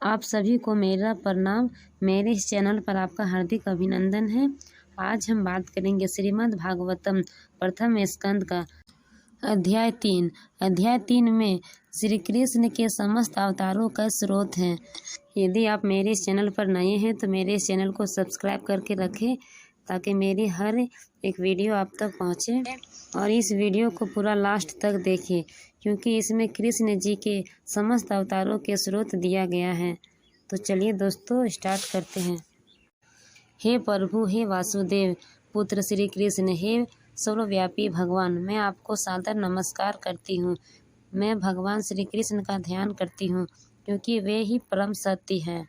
आप सभी को मेरा प्रणाम। मेरे इस चैनल पर आपका हार्दिक अभिनंदन है। आज हम बात करेंगे श्रीमद् भागवतम प्रथम स्कंद का अध्याय 3। अध्याय 3 में श्री कृष्ण के समस्त अवतारों का स्रोत हैं। यदि आप मेरे इस चैनल पर नए हैं तो मेरे इस चैनल को सब्सक्राइब करके रखें ताकि मेरी हर एक वीडियो आप तक पहुंचे, और इस वीडियो को पूरा लास्ट तक देखें क्योंकि इसमें कृष्ण जी के समस्त अवतारों के स्रोत दिया गया है। तो चलिए दोस्तों स्टार्ट करते हैं। हे प्रभु, हे वासुदेव पुत्र श्री कृष्ण, हे सर्वव्यापी भगवान, मैं आपको सादर नमस्कार करती हूँ। मैं भगवान श्री कृष्ण का ध्यान करती हूँ क्योंकि वे ही परम सत्य हैं।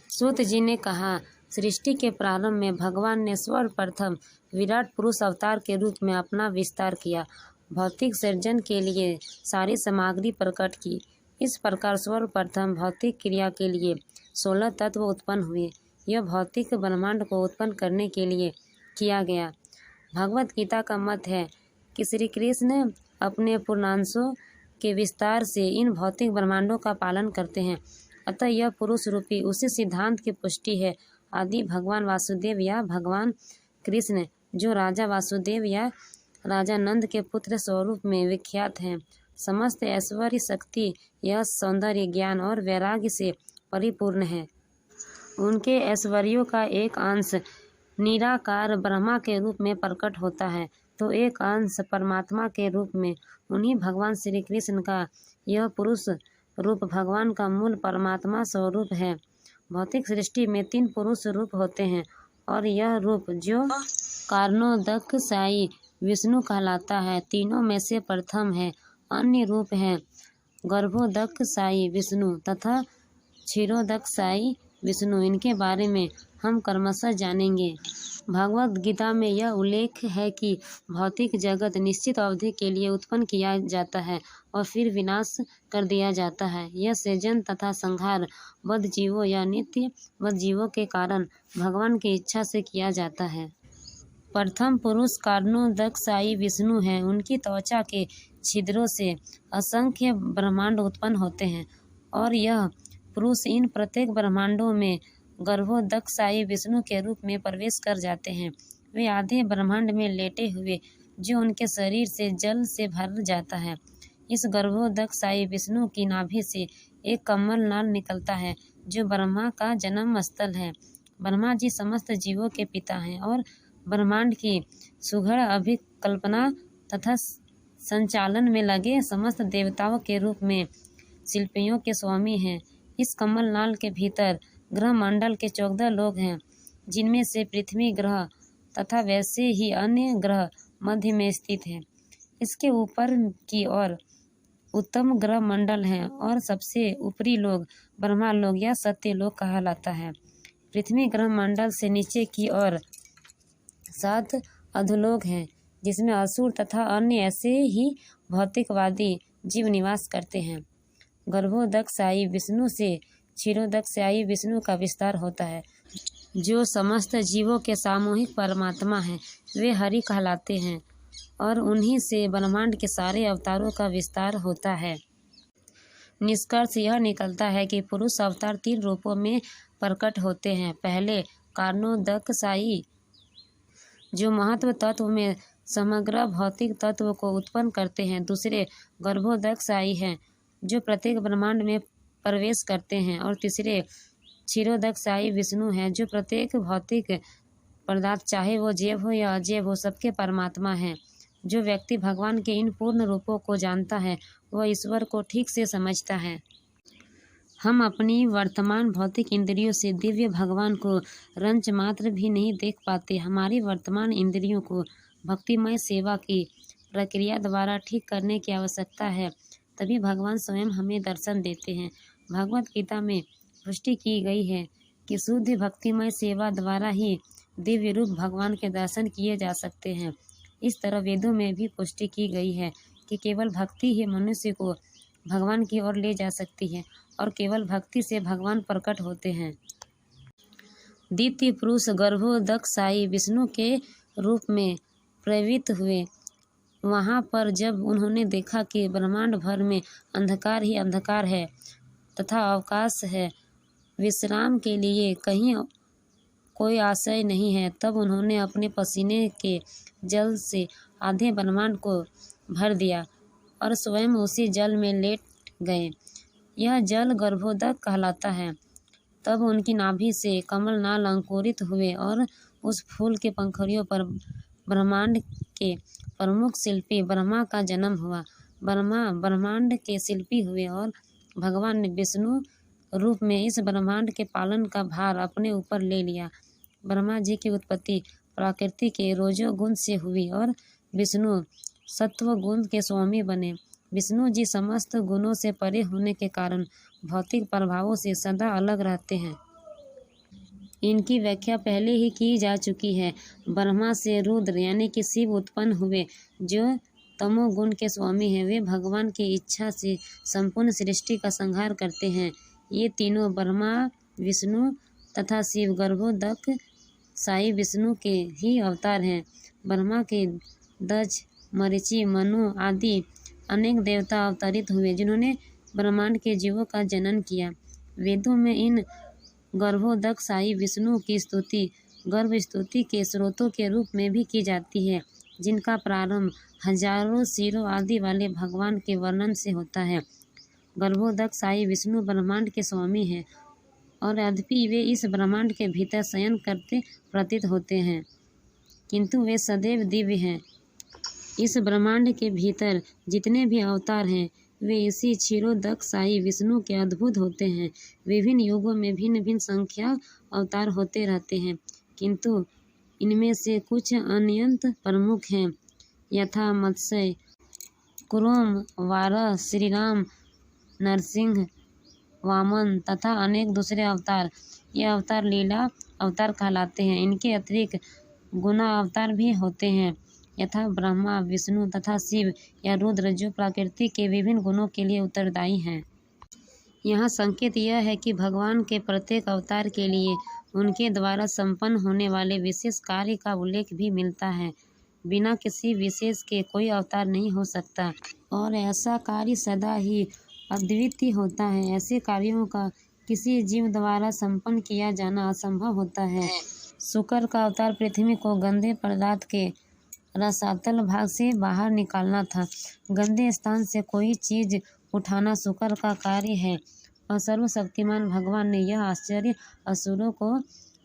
सूत जी ने कहा, सृष्टि के प्रारंभ में भगवान ने सर्वप्रथम विराट पुरुष अवतार के रूप में अपना विस्तार किया, भौतिक सृजन के लिए सारी सामग्री प्रकट की। इस प्रकार सर्वप्रथम भौतिक क्रिया के लिए 16 तत्व उत्पन्न हुए। यह भौतिक ब्रह्मांड को उत्पन्न करने के लिए किया गया। भगवत गीता का मत है कि श्री कृष्ण अपने पूर्णांशों के विस्तार से इन भौतिक ब्रह्मांडों का पालन करते हैं। अतः यह पुरुष रूपी उसी सिद्धांत की पुष्टि है। आदि भगवान वासुदेव या भगवान कृष्ण, जो राजा वासुदेव या राजा नंद के पुत्र स्वरूप में विख्यात हैं, समस्त ऐश्वर्य, शक्ति, यश, सौंदर्य, ज्ञान और वैराग्य से परिपूर्ण है। उनके ऐश्वर्यों का एक अंश निराकार ब्रह्मा के रूप में प्रकट होता है तो एक अंश परमात्मा के रूप में। उन्हीं भगवान श्री कृष्ण का यह पुरुष रूप भगवान का मूल परमात्मा स्वरूप है। भौतिक सृष्टि में 3 पुरुष रूप होते हैं और यह रूप जो कारणोदकशायी विष्णु कहलाता है, तीनों में से प्रथम है। अन्य रूप हैं गर्भोदकशायी विष्णु तथा क्षीरोदकशायी विष्णु। इनके बारे में हम क्रमशः जानेंगे। भगवद गीता में यह उल्लेख है कि भौतिक जगत निश्चित अवधि के लिए उत्पन्न किया जाता है और फिर विनाश कर दिया जाता है। यह सृजन तथा संहार बद्ध जीवों या नित्य बद्ध जीवों के कारण भगवान की इच्छा से किया जाता है। प्रथम पुरुष कारणोदकशायी विष्णु हैं। उनकी त्वचा के छिद्रों से असंख्य ब्रह्मांड उत्पन्न होते हैं और यह पुरुष इन प्रत्येक ब्रह्मांडों में गर्भोदकशायी विष्णु के रूप में प्रवेश कर जाते हैं। वे आधे ब्रह्मांड में लेटे हुए जो उनके शरीर से जल से भर जाता है। इस गर्भोदकशायी विष्णु की नाभि से एक कमल नाल निकलता है जो ब्रह्मा का जन्म स्थल है। ब्रह्मा जी समस्त जीवों के पिता हैं और ब्रह्मांड की सुघड़ अभिकल्पना तथा संचालन में लगे समस्त देवताओं के रूप में शिल्पियों के स्वामी हैं। इस कमल नाल के भीतर ग्रह मंडल के 14 लोग हैं, जिनमें से पृथ्वी ग्रह तथा वैसे ही अन्य ग्रह मध्य में स्थित हैं। इसके ऊपर की ओर उत्तम ग्रह मंडल हैं और सबसे ऊपरी लोग ब्रह्मा लोग या सत्य लोग कहलाता है। पृथ्वी ग्रह मंडल से नीचे की ओर 7 अधोलोक हैं, जिसमें असुर तथा अन्य ऐसे ही भौतिकवादी जीव निवास करते हैं। गर्भोदकशायी विष्णु से क्षीरोदकशायी विष्णु का विस्तार होता है, जो समस्त जीवों के सामूहिक परमात्मा हैं। वे हरि कहलाते हैं और उन्हीं से ब्रह्मांड के सारे अवतारों का विस्तार होता है। निष्कर्ष यह निकलता है कि पुरुष अवतार 3 रूपों में प्रकट होते हैं। पहले कारणोदकशायी, जो महत्व तत्व में समग्र भौतिक तत्व को उत्पन्न करते हैं। दूसरे गर्भोदकशायी हैं, जो प्रत्येक ब्रह्मांड में प्रवेश करते हैं। और तीसरे क्षीरोदकशायी विष्णु हैं, जो प्रत्येक भौतिक पदार्थ, चाहे वो जैव हो या अजैव हो, सबके परमात्मा हैं। जो व्यक्ति भगवान के इन पूर्ण रूपों को जानता है वह ईश्वर को ठीक से समझता है। हम अपनी वर्तमान भौतिक इंद्रियों से दिव्य भगवान को रंच मात्र भी नहीं देख पाते। हमारी वर्तमान इंद्रियों को भक्तिमय सेवा की प्रक्रिया द्वारा ठीक करने की आवश्यकता है, तभी भगवान स्वयं हमें दर्शन देते हैं। भगवत गीता में पुष्टि की गई है कि शुद्ध भक्तिमय सेवा द्वारा ही दिव्य रूप भगवान के दर्शन किए जा सकते हैं। इस तरह वेदों में भी पुष्टि की गई है कि केवल भक्ति ही मनुष्य को भगवान की ओर ले जा सकती है और केवल भक्ति से भगवान प्रकट होते हैं। द्वितीय पुरुष गर्भोदकशायी विष्णु के रूप में प्रवृत्त हुए। वहाँ पर जब उन्होंने देखा कि ब्रह्मांड भर में अंधकार ही अंधकार है तथा अवकाश है विश्राम के लिए कहीं कोई आश्रय नहीं है, तब उन्होंने अपने पसीने के जल से आधे ब्रह्मांड को भर दिया और स्वयं उसी जल में लेट गए। यह जल गर्भोदक कहलाता है। तब उनकी नाभि से कमल नाल अंकुरित हुए और उस फूल के पंखुड़ियों पर ब्रह्मांड के प्रमुख शिल्पी ब्रह्मा का जन्म हुआ। ब्रह्मा ब्रह्मांड के शिल्पी हुए और भगवान ने विष्णु रूप में इस ब्रह्मांड के पालन का भार अपने ऊपर ले लिया। ब्रह्मा जी की उत्पत्ति प्रकृति के रजो गुण से हुई और विष्णु सत्व गुण के स्वामी बने। विष्णु जी समस्त गुणों से परे होने के कारण भौतिक प्रभावों से सदा अलग रहते हैं। इनकी व्याख्या पहले ही की जा चुकी है। ब्रह्मा से रुद्र यानी कि शिव उत्पन्न हुए, जो तमोगुण के स्वामी हैं। वे भगवान की इच्छा से संपूर्ण सृष्टि का संहार करते हैं। ये तीनों ब्रह्मा, विष्णु तथा शिव गर्भोदक साई विष्णु के ही अवतार हैं। ब्रह्मा के दक्ष, मरीचि, मनु आदि अनेक देवता अवतरित हुए, जिन्होंने ब्रह्मांड के जीवों का जनन किया। वेदों में इन गर्भोदक साई विष्णु की स्तुति गर्भ स्तुति के स्रोतों के रूप में भी की जाती है, जिनका प्रारंभ हजारों सिरों आदि वाले भगवान के वर्णन से होता है। गर्भोदक साई विष्णु ब्रह्मांड के स्वामी हैं और यद्यपि वे इस ब्रह्मांड के भीतर शयन करते प्रतीत होते हैं, किंतु वे सदैव दिव्य हैं। इस ब्रह्मांड के भीतर जितने भी अवतार हैं, वे इसी क्षीरोदक साई विष्णु के अद्भुत होते हैं। विभिन्न युगों में भिन्न भिन्न संख्या अवतार होते रहते हैं, किंतु इनमें से कुछ अत्यंत प्रमुख हैं, यथा मत्स्य, कूर्म, वाराह, श्रीराम, नरसिंह, वामन तथा अनेक दूसरे अवतार। ये अवतार लीला अवतार कहलाते हैं। इनके अतिरिक्त गुणा अवतार भी होते हैं, यथा ब्रह्मा, विष्णु तथा शिव या रुद्र, जो प्रकृति के विभिन्न गुणों के लिए उत्तरदायी हैं। यहाँ संकेत यह है कि भगवान के प्रत्येक अवतार के लिए उनके द्वारा संपन्न होने वाले विशेष कार्य का उल्लेख भी मिलता है। बिना किसी विशेष के कोई अवतार नहीं हो सकता और ऐसा कार्य सदा ही अद्वितीय होता है। ऐसे कार्यों का किसी जीव द्वारा संपन्न किया जाना असंभव होता है। शुक्र का अवतार पृथ्वी को गंदे पदार्थ के रसातल भाग से बाहर निकालना था। गंदे स्थान से कोई चीज उठाना शुक्र का कार्य है और सर्वशक्तिमान भगवान ने यह आश्चर्य असुरों को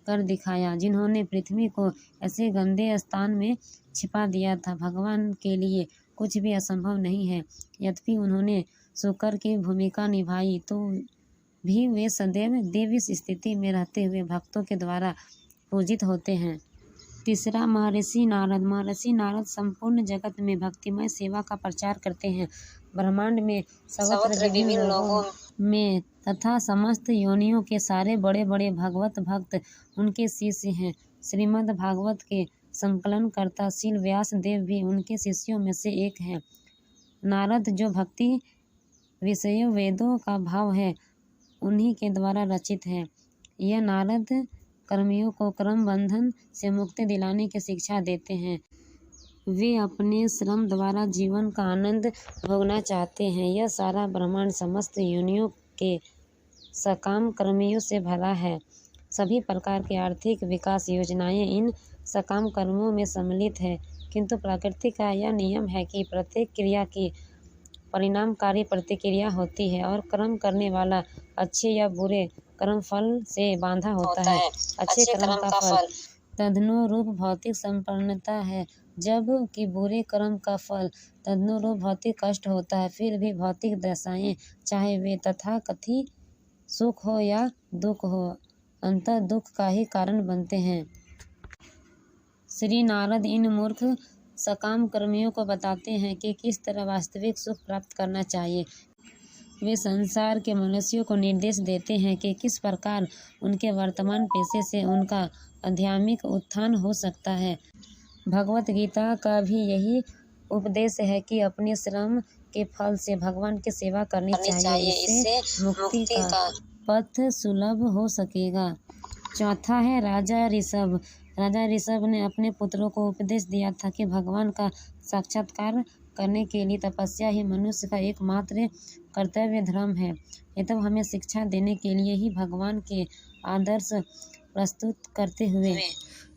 कर दिखाया, जिन्होंने पृथ्वी को ऐसे गंदे स्थान में छिपा दिया था। भगवान के लिए कुछ भी असंभव नहीं है। यद्यपि उन्होंने शुक्र की भूमिका निभाई, तो भी वे सदैव दिव्य स्थिति में रहते हुए भक्तों के द्वारा पूजित होते हैं। तीसरा, महर्षि नारद। महर्षि नारद संपूर्ण जगत में भक्तिमय सेवा का प्रचार करते हैं। ब्रह्मांड में सर्वत्र विभिन्न लोगों में तथा समस्त योनियों के सारे बड़े बड़े भगवत भक्त उनके शिष्य हैं। श्रीमद् भागवत के संकलनकर्ता शील व्यास देव भी उनके शिष्यों में से एक हैं। नारद, जो भक्ति विषयों वेदों का भाव है, उन्हीं के द्वारा रचित है। यह नारद कर्मियों को कर्म बंधन से मुक्ति दिलाने की शिक्षा देते हैं। वे अपने श्रम द्वारा जीवन का आनंद भोगना चाहते हैं। यह सारा ब्रह्मांड समस्त योनियों के सकाम कर्मियों से भरा है। सभी प्रकार की आर्थिक विकास योजनाएं इन सकाम कर्मों में सम्मिलित है, किंतु प्रकृति का यह नियम है कि प्रत्येक क्रिया की परिणामकारी प्रतिक्रिया होती है और कर्म करने वाला अच्छे या बुरे कर्म फल से बांधा होता है। अच्छे कर्म का फल तदनुरूप भौतिक संपन्नता है, जबकि बुरे कर्म का फल तदनुरूप भौतिक कष्ट होता है। फिर भी भौतिक दशाएं, चाहे वे तथाकथित सुख हो या दुख हो, अंततः दुख का ही कारण बनते हैं। श्री नारद इन मूर्ख सकाम कर्मियों को बताते हैं कि किस तरह वास्तविक सुख प्राप्त करना चाहिए। वे संसार के मनुष्यों को निर्देश देते हैं कि किस प्रकार उनके वर्तमान पेशे से उनका आध्यात्मिक उत्थान हो सकता है। भगवत गीता का भी यही उपदेश है कि अपने श्रम के फल से भगवान की सेवा करनी चाहिए। इससे मुक्ति का पथ सुलभ हो सकेगा। चौथा है राजा ऋषभ। राजा ऋषभ ने अपने पुत्रों को उपदेश दिया था कि भगवान का साक्षात्कार करने के लिए तपस्या ही मनुष्य का एकमात्र कर्तव्य धर्म है। ये तो हमें शिक्षा देने के लिए ही भगवान के आदर्श प्रस्तुत करते हुए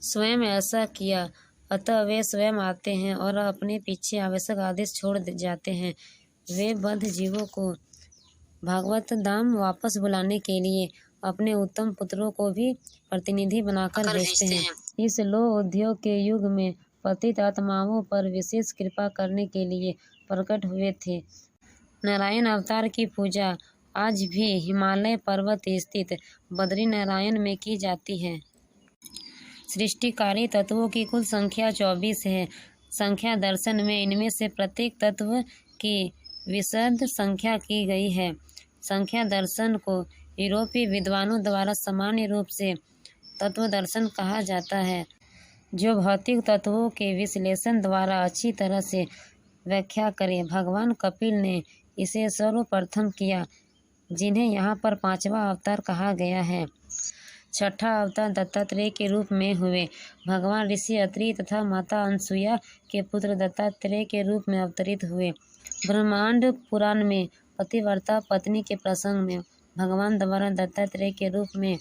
स्वयं ऐसा किया। अतः वे स्वयं आते हैं और अपने पीछे आवश्यक आदेश छोड़ जाते हैं। वे बद्ध जीवों को भागवत धाम वापस बुलाने के लिए अपने उत्तम पुत्रों को भी प्रतिनिधि बनाकर भेजते हैं। इस लोह उद्योग के युग में पतित आत्माओं पर विशेष कृपा करने के लिए प्रकट हुए थे। नारायण अवतार की पूजा आज भी हिमालय पर्वत स्थित बद्रीनारायण में की जाती है। सृष्टिकारी तत्वों की कुल संख्या 24 है। संख्या दर्शन में इनमें से प्रत्येक तत्व की विशद संख्या की गई है। संख्या दर्शन को यूरोपीय विद्वानों द्वारा सामान्य रूप से तत्व दर्शन कहा जाता है, जो भौतिक तत्वों के विश्लेषण द्वारा अच्छी तरह से व्याख्या करे। भगवान कपिल ने इसे सर्वप्रथम किया, जिन्हें यहाँ पर 5वां अवतार कहा गया है। छठा अवतार दत्तात्रेय के रूप में हुए। भगवान ऋषि अत्रि तथा माता अनसुया के पुत्र दत्तात्रेय के रूप में अवतरित हुए। ब्रह्मांड पुराण में पतिव्रता पत्नी के प्रसंग में भगवान द्वारा दत्तात्रेय के रूप में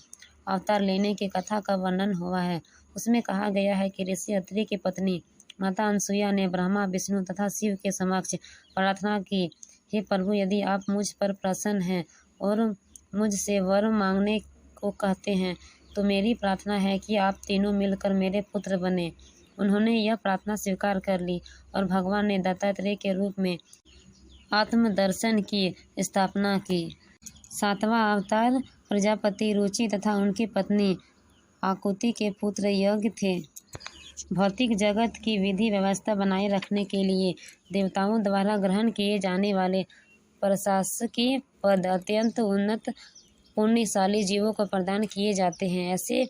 अवतार लेने की कथा का वर्णन हुआ है। उसमें कहा गया है कि ऋषि अत्रि की पत्नी माता अनसुया ने ब्रह्मा, विष्णु तथा शिव के समक्ष प्रार्थना की, हे प्रभु, यदि आप मुझ पर प्रसन्न हैं और मुझसे वर मांगने को कहते हैं तो मेरी प्रार्थना है कि आप तीनों मिलकर मेरे पुत्र बने। उन्होंने यह प्रार्थना स्वीकार कर ली और भगवान ने दत्तात्रेय के रूप में आत्मदर्शन की स्थापना की। 7वां अवतार प्रजापति रुचि तथा उनकी पत्नी आकुति के पुत्र यज्ञ थे। भौतिक जगत की विधि व्यवस्था बनाए रखने के लिए देवताओं द्वारा ग्रहण किए जाने वाले प्रशासकीय पद अत्यंत उन्नत पुण्यशाली जीवों को प्रदान किए जाते हैं। ऐसे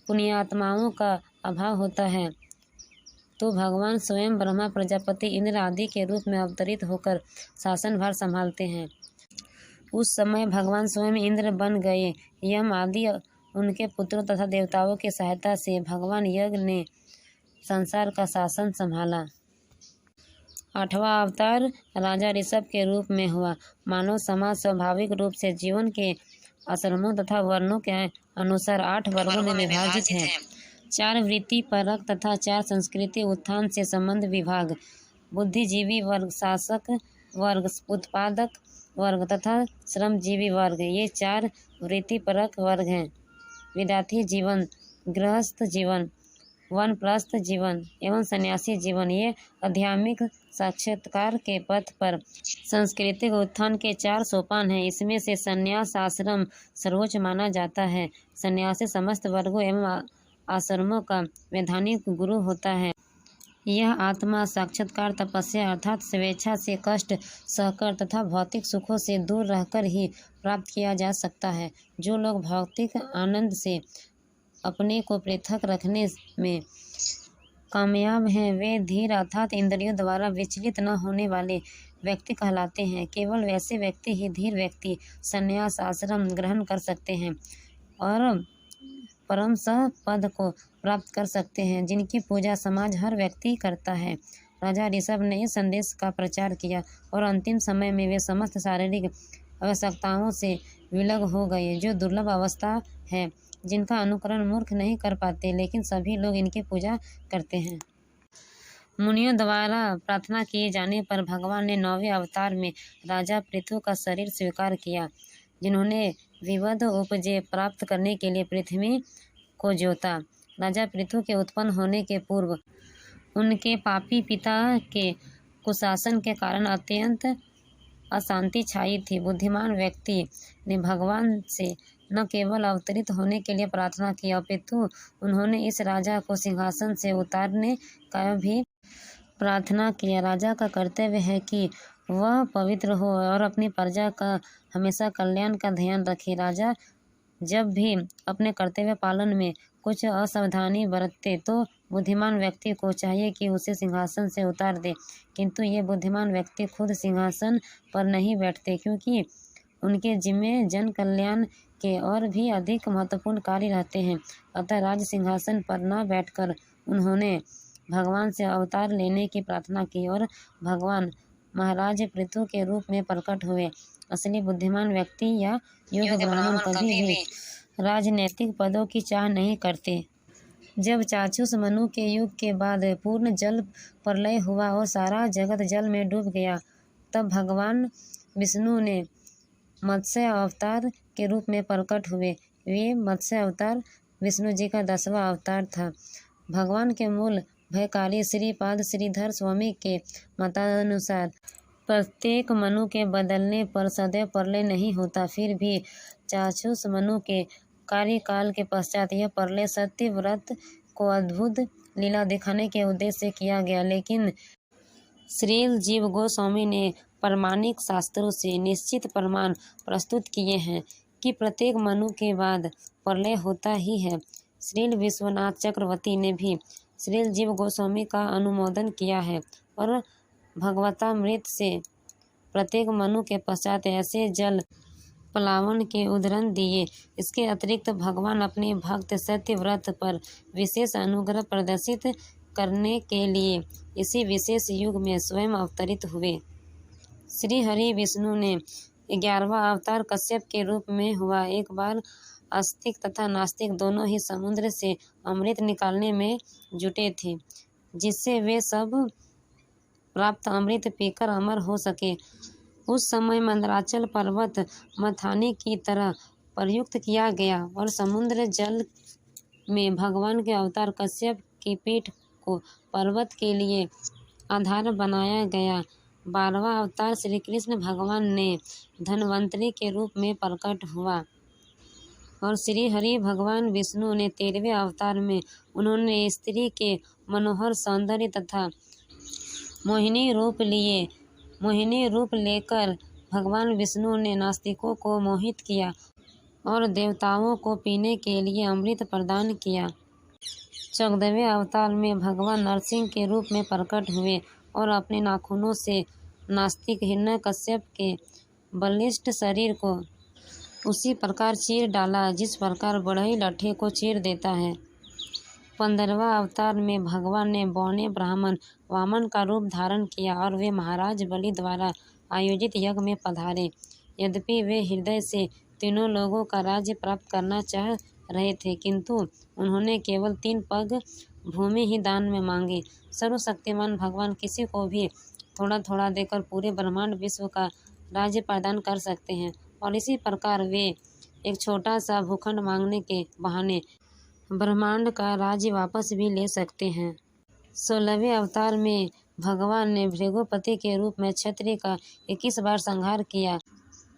पुण्यात्माओं का अभाव होता है तो भगवान स्वयं ब्रह्मा, प्रजापति, इंद्र आदि के रूप में अवतरित होकर शासनभार संभालते हैं। उस समय भगवान स्वयं इंद्र बन गए। यम आदि उनके पुत्रों तथा देवताओं की सहायता से भगवान यज्ञ ने संसार का शासन संभाला। 8वां अवतार राजा ऋषभ के रूप में हुआ। मानव समाज स्वाभाविक रूप से जीवन के आश्रमों तथा वर्णों के अनुसार 8 वर्गों में विभाजित है। 4 वृत्ति परक तथा 4 संस्कृति उत्थान से संबंध विभाग, बुद्धिजीवी वर्ग, शासक वर्ग, उत्पादक वर्ग तथा श्रमजीवी वर्ग, ये 4 वृत्ति परक वर्ग हैं। विद्यार्थी जीवन, गृहस्थ जीवन, वानप्रस्थ जीवन एवं सन्यासी जीवन, ये आध्यात्मिक साक्षात्कार के पथ पर सांस्कृतिक उत्थान के 4 सोपान हैं। इसमें से संन्यास आश्रम सर्वोच्च माना जाता है। सन्यासी समस्त वर्गों एवं आश्रमों का वैधानिक गुरु होता है। यह आत्मा साक्षात्कार तपस्या अर्थात स्वेच्छा से कष्ट सहकर तथा भौतिक सुखों से दूर रहकर ही प्राप्त किया जा सकता है। जो लोग भौतिक आनंद से अपने को पृथक रखने में कामयाब हैं, वे धीर अर्थात इंद्रियों द्वारा विचलित न होने वाले व्यक्ति कहलाते हैं। केवल वैसे व्यक्ति ही धीर व्यक्ति संन्यास आश्रम ग्रहण कर सकते हैं और परम सह पद को प्राप्त कर सकते हैं, जिनकी पूजा समाज हर व्यक्ति करता है। राजा ऋषभ ने इस संदेश का प्रचार किया और अंतिम समय में वे समस्त शारीरिक आवश्यकताओं से विलग हो गए, जो दुर्लभ अवस्था है, जिनका अनुकरण मूर्ख नहीं कर पाते, लेकिन सभी लोग इनकी पूजा करते हैं। मुनियों द्वारा प्रार्थना किए जाने पर भगवान ने 9वें अवतार में राजा पृथु का शरीर स्वीकार किया, जिन्होंने विविध उपजे प्राप्त करने के लिए पृथ्वी को जोता। राजा पृथु के उत्पन्न होने के पूर्व उनके पापी पिता के कुशासन के कारण अत्यंत अशांति छाई थी। बुद्धिमान व्यक्ति ने भगवान से न केवल अवतरित होने के लिए प्रार्थना की, अपितु उन्होंने इस राजा को सिंहासन से उतारने का भी प्रार्थना किया। राजा का कर्तव्य है कि वह पवित्र हो और अपनी प्रजा का हमेशा कल्याण का ध्यान रखे। राजा जब भी अपने कर्तव्य पालन में कुछ असावधानी बरते तो बुद्धिमान व्यक्ति को चाहिए कि उसे सिंहासन से उतार दे, किंतु ये बुद्धिमान व्यक्ति खुद सिंहासन पर नहीं बैठते, क्योंकि उनके जिम्मे जन कल्याण के और भी अधिक महत्वपूर्ण कार्य रहते हैं। अतः राज सिंहासन पर न बैठकर उन्होंने भगवान से अवतार लेने की प्रार्थना की और भगवान महाराज पृथु के रूप में प्रकट हुए। असली बुद्धिमान व्यक्ति या योग्य ब्राह्मण कभी भी राजनैतिक पदों की चाह नहीं करते। जब चाक्षुष मनु के युग के बाद पूर्ण जल प्रलय हुआ और सारा जगत जल में डूब गया, तब भगवान विष्णु ने मत्स्य अवतार के रूप में प्रकट हुए। वे मत्स्य अवतार विष्णु जी का 10वां अवतार था। भगवान के मूल भयकारी श्रीपाद श्रीधर स्वामी के मतानुसार प्रत्येक मनु के बदलने पर सदैव प्रलय नहीं होता। फिर भी चाक्षुष मनु के कार्यकाल के पश्चात यह प्रलय सत्य व्रत को अद्भुत लीला दिखाने के उद्देश्य से किया गया। लेकिन श्रील जीव गोस्वामी ने प्रामाणिक शास्त्रों से निश्चित प्रमाण प्रस्तुत किए हैं कि प्रत्येक मनु के बाद प्रलय होता ही है। श्रील विश्वनाथ चक्रवर्ती ने भी श्रील जीव गोस्वामी का अनुमोदन किया है और भगवतामृत से प्रत्येक मनु के पश्चात ऐसे जल प्लावन के उदाहरण दिए। इसके अतिरिक्त भगवान अपने भक्त सत्यव्रत पर विशेष अनुग्रह प्रदर्शित करने के लिए इसी विशेष युग में स्वयं अवतरित हुए। श्री हरि विष्णु ने 11वां अवतार कश्यप के रूप में हुआ। एक बार आस्तिक तथा नास्तिक दोनों ही समुद्र से अमृत निकालने में जुटे थे, जिससे वे सब प्राप्त अमृत पीकर अमर हो सके। उस समय मंदराचल पर्वत मथानी की तरह प्रयुक्त किया गया और समुद्र जल में भगवान के अवतार कश्यप की पीठ को पर्वत के लिए आधार बनाया गया। 12वां अवतार श्री कृष्ण भगवान ने धन्वंतरी के रूप में प्रकट हुआ और श्री हरि भगवान विष्णु ने 13वें अवतार में उन्होंने स्त्री के मनोहर सौंदर्य तथा मोहिनी रूप लेकर भगवान विष्णु ने नास्तिकों को मोहित किया और देवताओं को पीने के लिए अमृत प्रदान किया। 14वें अवतार में भगवान नरसिंह के रूप में प्रकट हुए और अपने नाखूनों से नास्तिक हिरण्यकश्यप के बलिष्ठ शरीर को उसी प्रकार चीर डाला जिस प्रकार बढ़ई लट्ठे को चीर देता है। 15वां अवतार में भगवान ने बौने ब्राह्मण वामन का रूप धारण किया और वे महाराज बलि द्वारा आयोजित यज्ञ में पधारे। यद्यपि वे हृदय से तीनों लोगों का राज्य प्राप्त करना चाह रहे थे, किंतु उन्होंने केवल 3 पग भूमि ही दान में मांगी। सर्वशक्तिमान भगवान किसी को भी थोड़ा थोड़ा देकर पूरे ब्रह्मांड विश्व का राज्य प्रदान कर सकते हैं और इसी प्रकार वे एक छोटा सा भूखंड मांगने के बहाने ब्रह्मांड का राज्य वापस भी ले सकते हैं। 16वें अवतार में भगवान ने भृगुपति के रूप में क्षत्रिय का 21 बार संहार किया,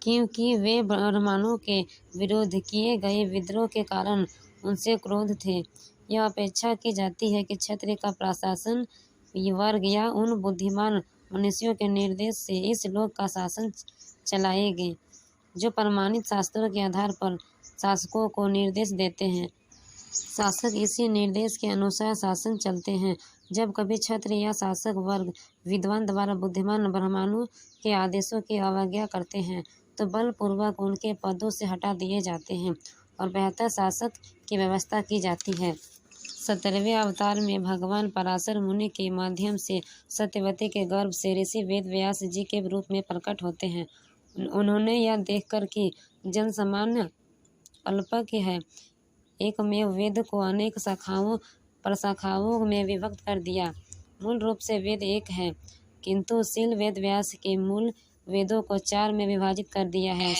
क्योंकि वे ब्राह्मणों के विरोध किए गए विद्रोह के कारण उनसे क्रोध थे। यह अपेक्षा की जाती है कि क्षत्रिय का प्रशासन वर्ग या उन बुद्धिमान मनुष्यों के निर्देश से इस लोक का शासन चलाएंगे जो प्रमाणित शास्त्रों के आधार पर शासकों को निर्देश देते हैं। शासक इसी निर्देश के अनुसार शासन चलते हैं। जब कभी क्षत्रिय या शासक वर्ग विद्वान द्वारा बुद्धिमान ब्राह्मणों के आदेशों की अवज्ञा करते हैं तो बलपूर्वक उनके पदों से हटा दिए जाते हैं और बेहतर शासक की व्यवस्था की जाती है। 17वें अवतार में भगवान पराशर मुनि के माध्यम से सत्यवती के गर्भ से ऋषि वेद व्यास जी के रूप में प्रकट होते हैं। उन्होंने यह देखकर कि जन सामान्य अल्पज्ञ है, एकमेव वेद को अनेक प्रशाखाओं में विभक्त कर दिया। मूल रूप से वेद एक है, किंतु शील वेद व्यास के मूल वेदों को 4 में विभाजित कर दिया है।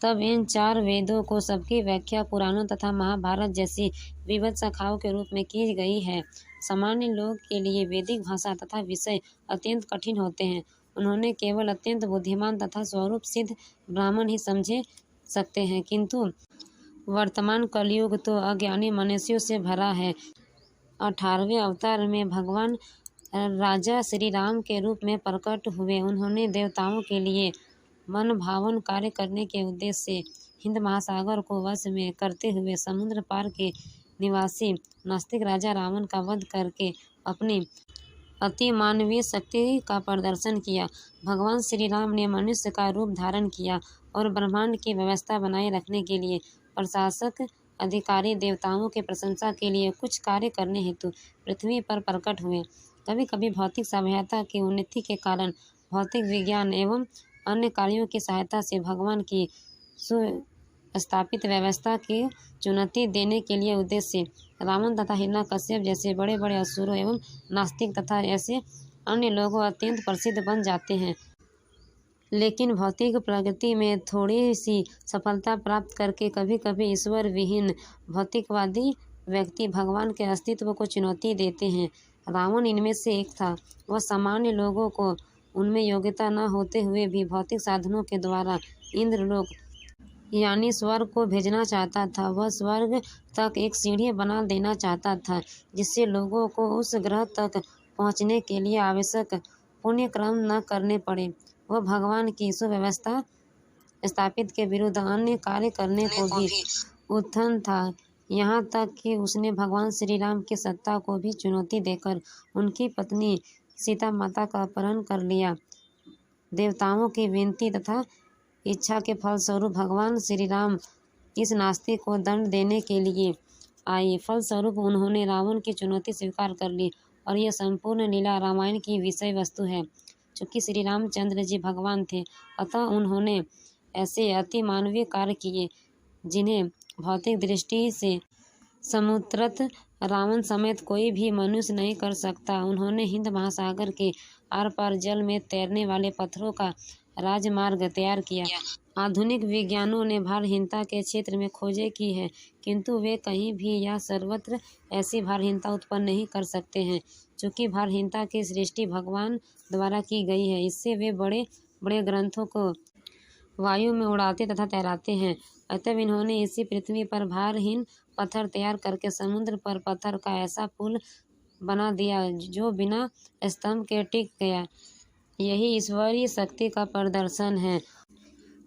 तब इन 4 वेदों को सबकी व्याख्या पुराणों तथा महाभारत जैसी विविध शाखाओं के रूप में की गई है। सामान्य लोग के लिए वैदिक भाषा तथा विषय अत्यंत कठिन होते हैं। उन्होंने केवल अत्यंत बुद्धिमान तथा स्वरूप सिद्ध ब्राह्मण ही समझे सकते हैं, किंतु वर्तमान कलयुग तो अज्ञानी मनुष्यों से भरा है। 18वें अवतार में भगवान राजा श्री राम के रूप में प्रकट हुए। उन्होंने देवताओं के लिए मन भावन कार्य करने के उद्देश्य से हिंद महासागर को वश में करते हुए समुद्र पार के निवासी नास्तिक राजा रावण का वध करके अपनी अति मानवीय शक्ति का प्रदर्शन किया। भगवान श्री राम ने मनुष्य का रूप धारण किया और ब्रह्मांड की व्यवस्था बनाए रखने के लिए प्रशासक अधिकारी देवताओं के प्रशंसा के लिए कुछ कार्य करने हेतु पृथ्वी पर प्रकट हुए। कभी कभी भौतिक सभ्यता की उन्नति के कारण भौतिक विज्ञान एवं अन्य कार्यों की सहायता से भगवान की सुस्थापित व्यवस्था की चुनौती देने के लिए उद्देश्य रावण तथा हिरण्यकश्यप जैसे बड़े बड़े असुरों एवं नास्तिक तथा ऐसे अन्य लोगों अत्यंत प्रसिद्ध बन जाते हैं। लेकिन भौतिक प्रगति में थोड़ी सी सफलता प्राप्त करके कभी कभी ईश्वर विहीन भौतिकवादी व्यक्ति भगवान के अस्तित्व को चुनौती देते हैं। रावण इनमें से एक था। वह सामान्य लोगों को उनमें योग्यता न होते हुए भी भौतिक साधनों के द्वारा इंद्रलोक यानी स्वर्ग को भेजना चाहता था। वह स्वर्ग तक एक सीढ़ी बना देना चाहता था जिससे लोगों को उस ग्रह तक पहुंचने के लिए आवश्यक पुण्य कर्म न करने पड़े। वह भगवान की सुव्यवस्था स्थापित के विरुद्ध अन्य कार्य करने को भी उत्थान था। यहाँ तक कि उसने भगवान श्री राम की सत्ता को भी चुनौती देकर उनकी पत्नी सीता माता का अपहरण कर लिया। देवताओं की विनती तथा इच्छा के फलस्वरूप भगवान श्री राम इस नास्तिक को दंड देने के लिए आए। फलस्वरूप उन्होंने रावण की चुनौती स्वीकार कर ली और यह संपूर्ण लीला रामायण की विषय वस्तु है। चूँकि श्री रामचंद्र जी भगवान थे, अतः उन्होंने ऐसे अति मानवीय कार्य किए जिन्हें भौतिक दृष्टि से समुद्रत रावण समेत कोई भी मनुष्य नहीं कर सकता। उन्होंने हिंद महासागर के आर पार जल में तैरने वाले पत्थरों का राजमार्ग तैयार किया। आधुनिक विज्ञानों ने भारहीनता के क्षेत्र में खोजें की है, किंतु वे कहीं भी या सर्वत्र ऐसी भारहीनता उत्पन्न नहीं कर सकते हैं। चूँकि भारहीनता की सृष्टि भगवान द्वारा की गई है, इससे वे बड़े बड़े ग्रंथों को वायु में उड़ाते तथा तैराते हैं। अतः इन्होंने इसी पृथ्वी पर भारहीन पत्थर तैयार करके समुद्र पर पत्थर का ऐसा पुल बना दिया जो बिना स्तंभ के टिक गया। यही ईश्वरीय शक्ति का प्रदर्शन है।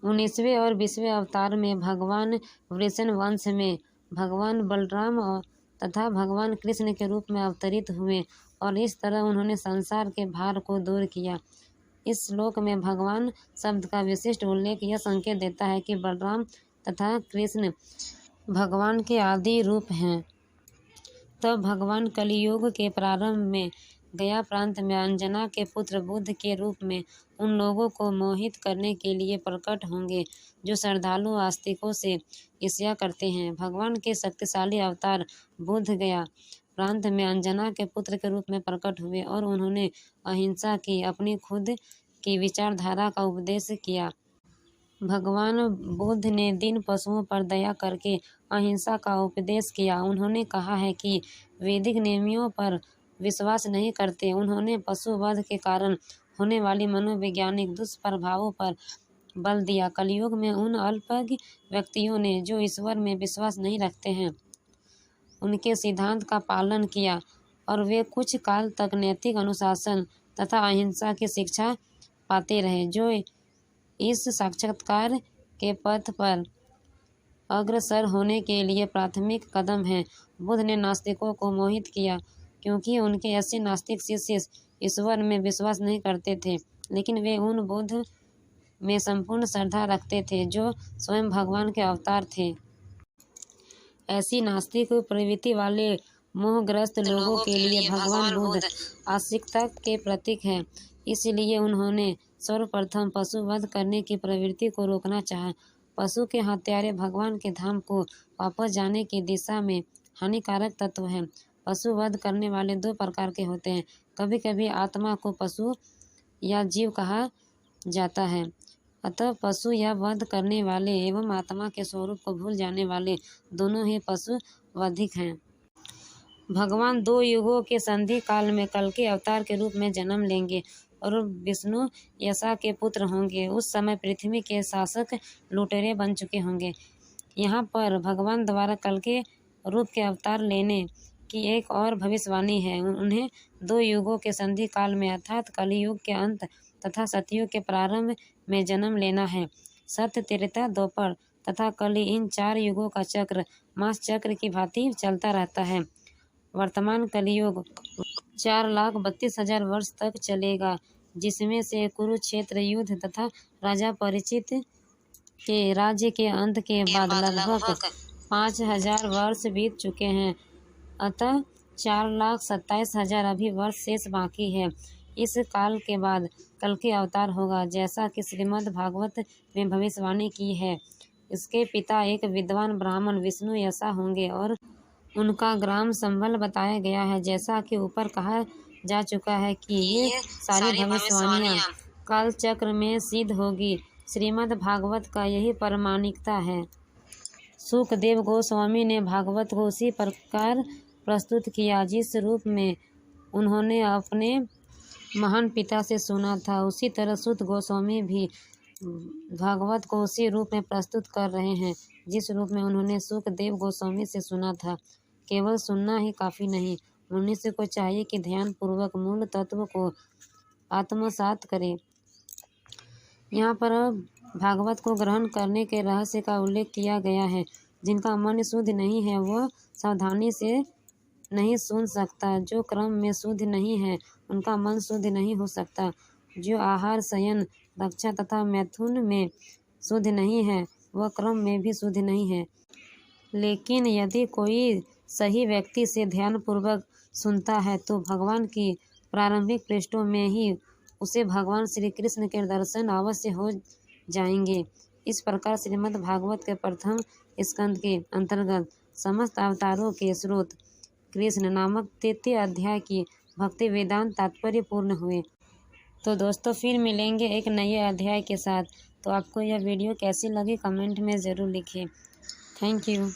19वें और 20वें अवतार में भगवान वृषण वंश में भगवान बलराम तथा भगवान कृष्ण के रूप में अवतरित हुए और इस तरह उन्होंने संसार के भार को दूर किया। इस श्लोक में भगवान शब्द का विशिष्ट उल्लेख यह संकेत देता है कि बलराम तथा कृष्ण भगवान के आदि रूप हैं। तब भगवान कलियुग के प्रारंभ में गया प्रांत में अंजना के पुत्र बुद्ध के रूप में उन लोगों को मोहित करने के लिए प्रकट होंगे जो श्रद्धालु आस्तिकों से ईर्ष्या करते हैं। भगवान के शक्तिशाली अवतार बुद्ध गया प्रांत में अंजना के पुत्र के रूप में प्रकट हुए और उन्होंने अहिंसा की अपनी खुद की विचारधारा का उपदेश किया। भगवान बुद्ध ने दीन पशुओं पर दया करके अहिंसा का उपदेश किया। उन्होंने कहा है कि वैदिक नियमों पर विश्वास नहीं करते। उन्होंने पशुवध के कारण होने वाली मनोवैज्ञानिक दुष्प्रभावों पर बल दिया। कलयुग में उन अल्पज्ञ व्यक्तियों ने जो ईश्वर में विश्वास नहीं रखते हैं उनके सिद्धांत का पालन किया और वे कुछ काल तक नैतिक अनुशासन तथा अहिंसा की शिक्षा पाते रहे, जो इस साक्षात्कार के पथ पर अग्रसर होने के लिए प्राथमिक कदम है। बुद्ध ने नास्तिकों को मोहित किया क्योंकि उनके ऐसे नास्तिक शिष्य ईश्वर में विश्वास नहीं करते थे, लेकिन वे उन बुद्ध में संपूर्ण श्रद्धा रखते थे जो स्वयं भगवान के अवतार थे। ऐसी नास्तिक प्रवृत्ति वाले मोहग्रस्त लोगों के लिए भगवान बुद्ध आस्तिकता के प्रतीक है। इसलिए उन्होंने सर्वप्रथम पशुवध करने की प्रवृत्ति को रोकना चाहा। पशु के हत्यारे भगवान के धाम को वापस जाने की दिशा में हानिकारक तत्व हैं। पशुवध करने वाले दो प्रकार के होते हैं। कभी कभी आत्मा को पशु या जीव कहा जाता है। अतः पशु या वध करने वाले एवं आत्मा के स्वरूप को भूल जाने वाले दोनों ही पशुवधिक हैं। भगवान 2 युगों के संधि काल में कल के अवतार के रूप में जन्म लेंगे और विष्णु यशा के पुत्र होंगे। उस समय पृथ्वी के शासक लुटेरे बन चुके होंगे। यहाँ पर भगवान द्वारा कल के रूप के अवतार लेने की एक और भविष्यवाणी है। उन्हें 2 युगों के संधि काल में अर्थात कलियुग के अंत तथा सतयुग के प्रारंभ में जन्म लेना है। सत्य, त्रेता, द्वापर तथा कलि इन 4 युगों का चक्र मास चक्र की भांति चलता रहता है। वर्तमान कलियुग 4,32,000 वर्ष तक चलेगा, जिसमें से कुरुक्षेत्र युद्ध तथा राजा परीक्षित के राज्य के अंत के बाद लगभग 5,000 वर्ष बीत चुके हैं। अतः 4,27,000 अभी वर्ष शेष बाकी है। इस काल के बाद कल्कि अवतार होगा, जैसा कि श्रीमद् भागवत में भविष्यवाणी की है। इसके पिता एक विद्वान ब्राह्मण विष्णु यशा होंगे और उनका ग्राम संबल बताया गया है। जैसा कि ऊपर कहा जा चुका है कि ये सारी भविष्यवाणियां काल चक्र में सिद्ध होगी। श्रीमद् भागवत का यही प्रमाणिकता है। सुखदेव गोस्वामी ने भागवत को उसी प्रकार प्रस्तुत किया जिस रूप में उन्होंने अपने महान पिता से सुना था। उसी तरह सुत गोस्वामी भी भागवत को उसी रूप में प्रस्तुत कर रहे हैं जिस रूप में उन्होंने सुखदेव गोस्वामी से सुना था। केवल सुनना ही काफ़ी नहीं, मनुष्य को चाहिए कि ध्यान पूर्वक मूल तत्व को आत्मसात करे। यहाँ पर भागवत को ग्रहण करने के रहस्य का उल्लेख किया गया है। जिनका मन शुद्ध नहीं है वह सावधानी से नहीं सुन सकता। जो क्रम में शुद्ध नहीं है उनका मन शुद्ध नहीं हो सकता। जो आहार, शयन, रक्षा तथा मैथुन में शुद्ध नहीं है वह क्रम में भी शुद्ध नहीं है। लेकिन यदि कोई सही व्यक्ति से ध्यानपूर्वक सुनता है तो भगवान की प्रारंभिक पृष्ठों में ही उसे भगवान श्री कृष्ण के दर्शन अवश्य हो जाएंगे। इस प्रकार श्रीमद् भागवत के प्रथम स्कंद के अंतर्गत समस्त अवतारों के स्रोत कृष्ण नामक 33 अध्याय की भक्ति वेदांत तात्पर्य पूर्ण हुए। तो दोस्तों फिर मिलेंगे एक नए अध्याय के साथ। तो आपको यह वीडियो कैसी लगी कमेंट में ज़रूर लिखिए। Thank you.